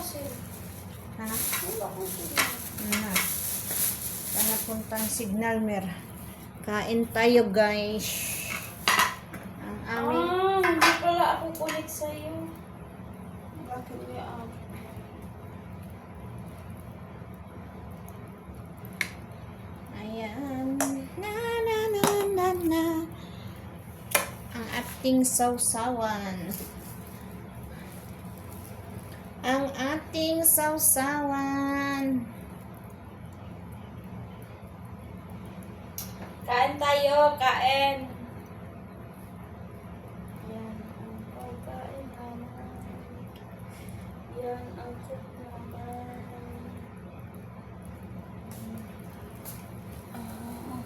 sir. Ha? Wala ko sir. Na. Sana puntang signal mer. Kain tayo guys. Ang aming Hindi pala ako kulit sa'yo. Bakit niya ako? ayan. Na na na na na. Ang ating sausawan. Ang ating sausawan. Kain tayo, kain. Yan ang pagkain naman. Yan ang cook naman. Ah.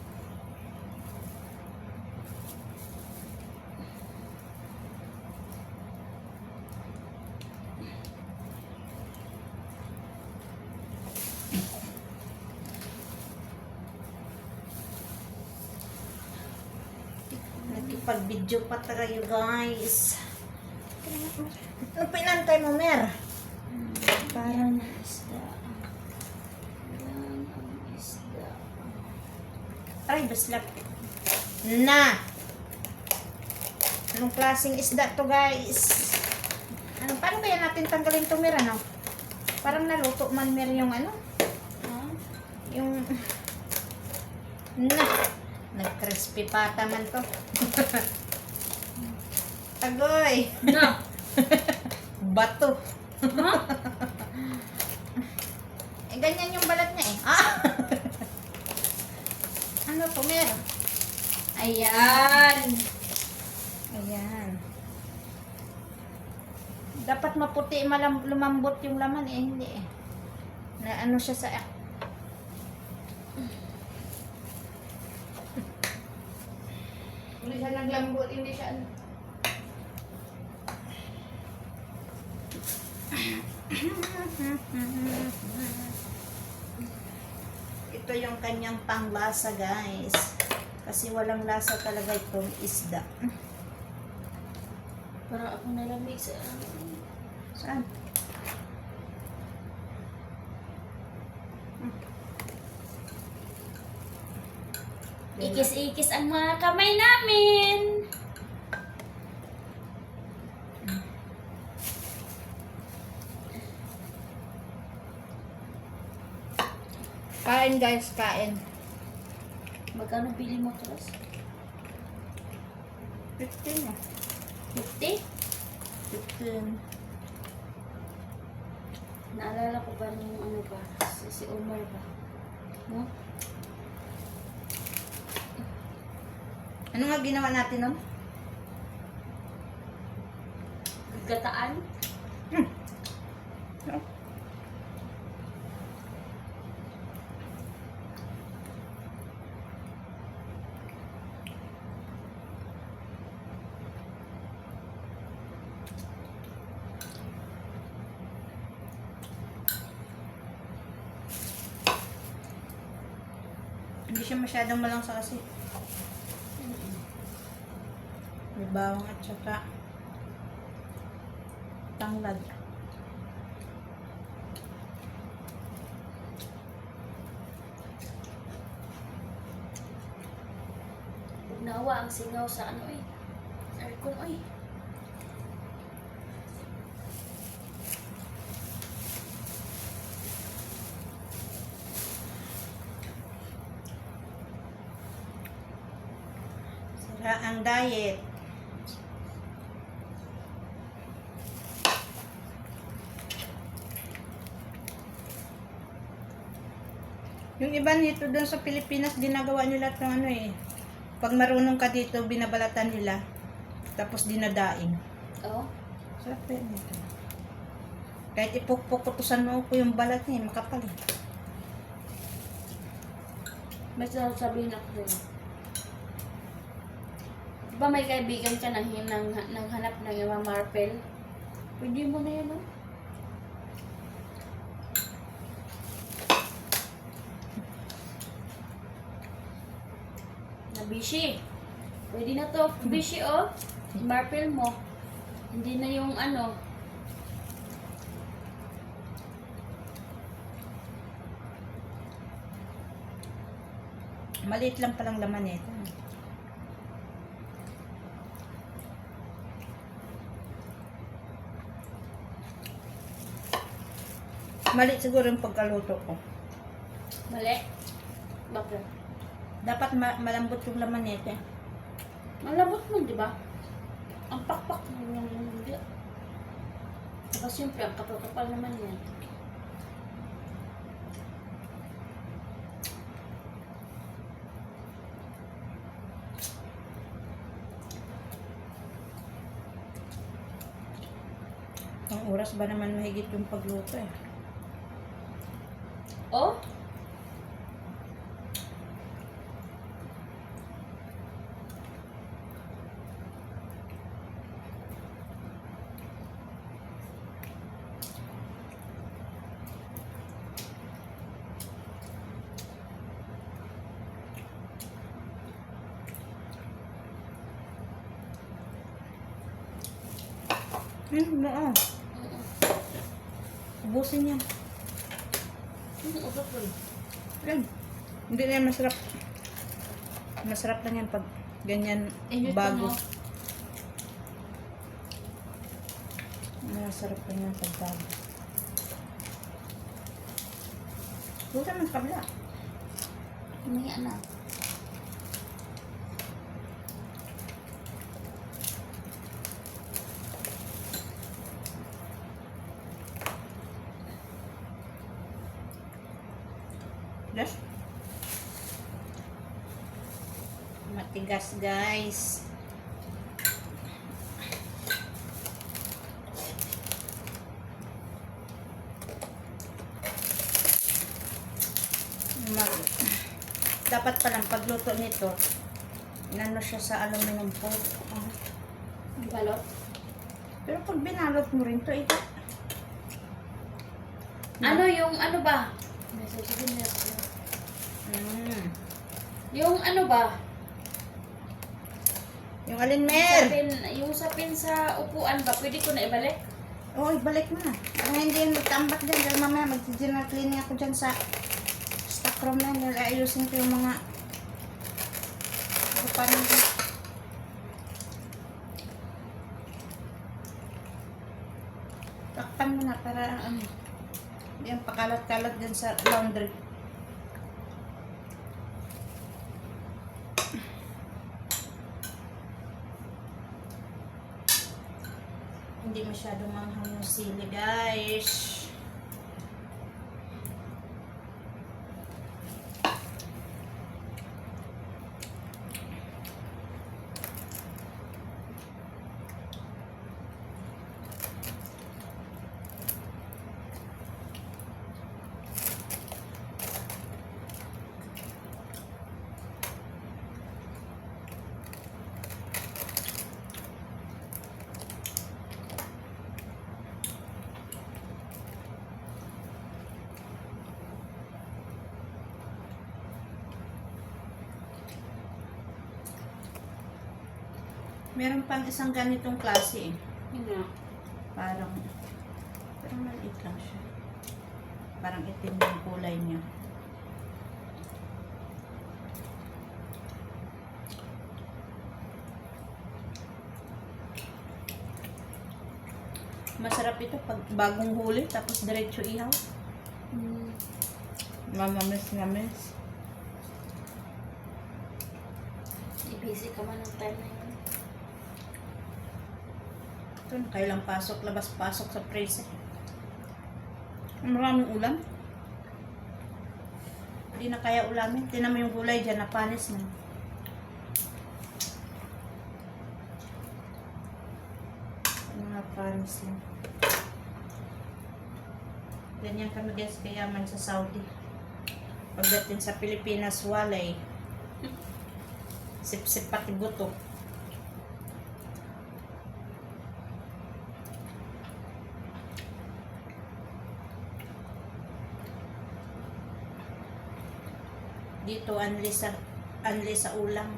Nagkipag-video pa tayo guys. Ano pinantay mo mer? Parang isda. Yan ang isda. Ay, baslap. Na! Anong klaseng isda to guys? Ano, paano kaya natin tanggalin to mer ano? Parang naluto man mer yung ano? Ha? Yung... Na! Nag-crispy pata man to. Agoy! Na! Bato. Ha? Eh, ganyan yung balat niya eh. Ah! Ano to mer? Ayan! Ayan. Dapat maputi, lumambot yung laman eh, hindi eh. Na ano siya sa... Hindi siya naglambot, hindi siya ano. Ito yung kanyang panglasa guys. Kasi walang lasa talaga itong isda. Para ako nalamig sa... Saan? Ikis-ikis ang mga kamay namin! Kain guys, kain. Magkano bili mo, Tros? 15 na. 50? 15. Naalala ko ba nung ano ba? Si Omar ba? No? Ano nga ginawa natin nun? Gataan? Hindi siya masyadong malangsa kasi. May bawang at saka tanglad. Nawa ang singaw sa ano eh. Sa aircon eh. Sira ang diet. Yung iba nito doon sa Pilipinas, ginagawa nila itong ano eh. Pag marunong ka dito, binabalatan nila. Tapos dinadaing. Oh? Sarap yan ito. Kahit ipukpukutusan mo ko yung balat niya, makapal eh. May sasabihin ako rin. Diba may kaibigan ka nang nanghanap ng ibang marpel? Pwede mo na yan, no? Nabishi. Pwede na to. Bishi, oh. Marpel mo. Hindi na yung ano. Maliit lang palang laman nito. Maliit siguro yung pagkaluto ko. Mali. Bakit? Dapat malambot yung laman nito. Malabot mo, di ba? Ang pakpak mo yung hindi. Saka siyempre, ang kapal-kapal naman yan. Ang oras ba naman mahigit yung pagluto eh. Oh? Oo. Ubusin yan. Ubos mo. Yan. Hindi na yan masarap. Masarap lang yan pag ganyan bago. Masarap lang yan pag bago. Buta ng kabla. May ano. Yes. Matigas guys. Dapat palang pagluto nito, inano siya sa aluminum foil. Balot. Pero pag binalot mo rin to, ito. Ano yung ano ba? Yung ano ba? Yung alin, Mer? Yung sapin sa upuan ba? Pwede ko na ibalik? Oo, ibalik mo na. Ang hindi yung magtambak dyan. Dahil mamaya mag-general cleaning ako dyan sa stock room na. Dahil ayusin ko yung mga paano. Takpan mo na para ano. Yan, pakalat-kalat dyan sa laundry. Hindi masyadong manghang yung sili, guys. Meron pang isang ganitong klase eh. Yun. Parang maliit lang siya. Parang itim yung kulay niya. Masarap ito pag bagong huli tapos diretso ihaw. Mamamis-mamis. I-busy ka man ng time na yun. Ito, kailang pasok, labas-pasok sa freezer. Maraming ulam. Hindi na kaya ulamin. Tinan mo yung gulay dyan, napanis na. Napanis na. Ganyan kami guys, kayaman sa Saudi. Pagdating sa Pilipinas, walay. Sip-sip pati buto. Dito, anli sa ulam.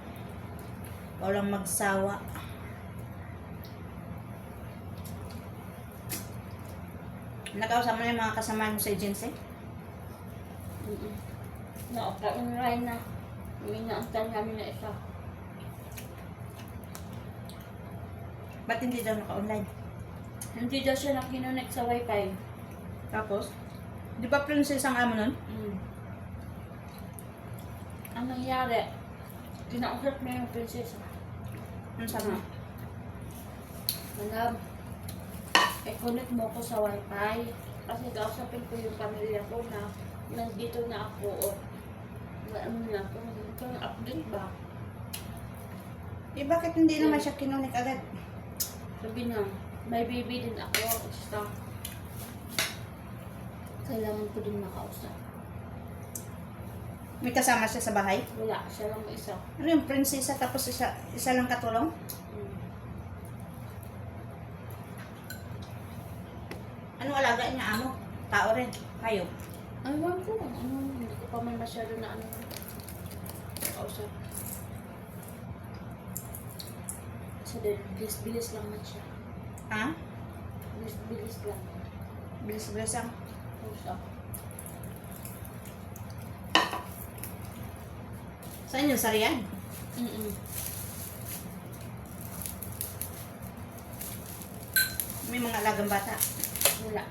Walang magsawa. Nakausap mo na yung mga kasama mo sa agency? Na-online na. Yung inaantay namin na isa. Ba't hindi daw naka-online? Hindi daw siya nakinunik sa wifi. Tapos, di ba princess ang amo nun? Ang nangyari, kinausap niya yung prinsesa. Ano sabi? Alam, i-connect mo ko sa wifi. Kasi kausapin ko yung pamilya ko na nandito na ako. O, ano na ako, nandito na update ba? Eh, bakit hindi naman siya kinunik agad? Sabi niya, may baby din ako. Basta, kailangan ko din makausap. May kasama siya sa bahay? Wala, siya lang isa. Ano yung prinsesa tapos isa lang katulong? Anong alaga niya, amo? Tao rin. Hayop. Aywan ko, hindi ko pa man masyado na kausap. So, bilis-bilis lang man siya. Ha? Bilis-bilis lang. Bilis-bilis ang. Kausap. Saan yung sariyan? May mga alagang bata. Wala.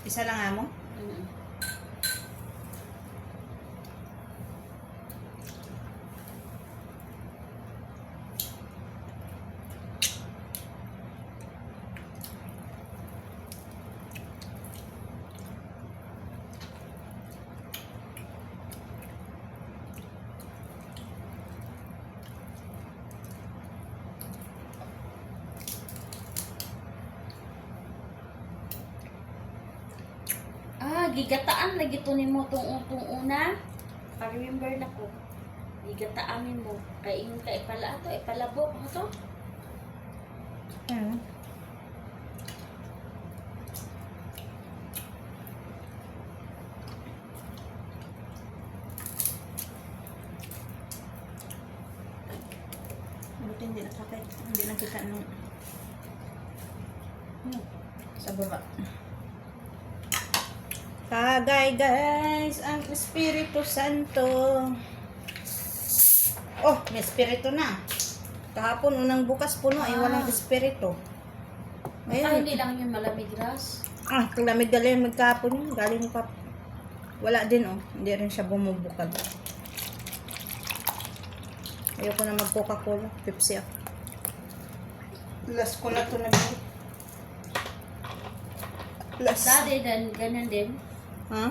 Isa lang amo? Gigataan lagi to nimo tong una. Pa-remember na ko. Gigataanin mo. Kay ingon ka ipala ato, ipalabok mo to. Buti hindi nakakit. Hindi nakita nung sa baba. Kagay guys, ang Espiritu Santo. Oh, may espiritu na. Kahapon, unang bukas puno, ay walang espiritu. Hindi lang yung malamig ras. Lamig galing magkahapon yun. Galing pa. Wala din oh. Hindi rin siya bumubukal. Ayoko na mag Coca-Cola. Pepsi ako. Last ko na ito nabili. Last. Dati din, ganyan din. Ha?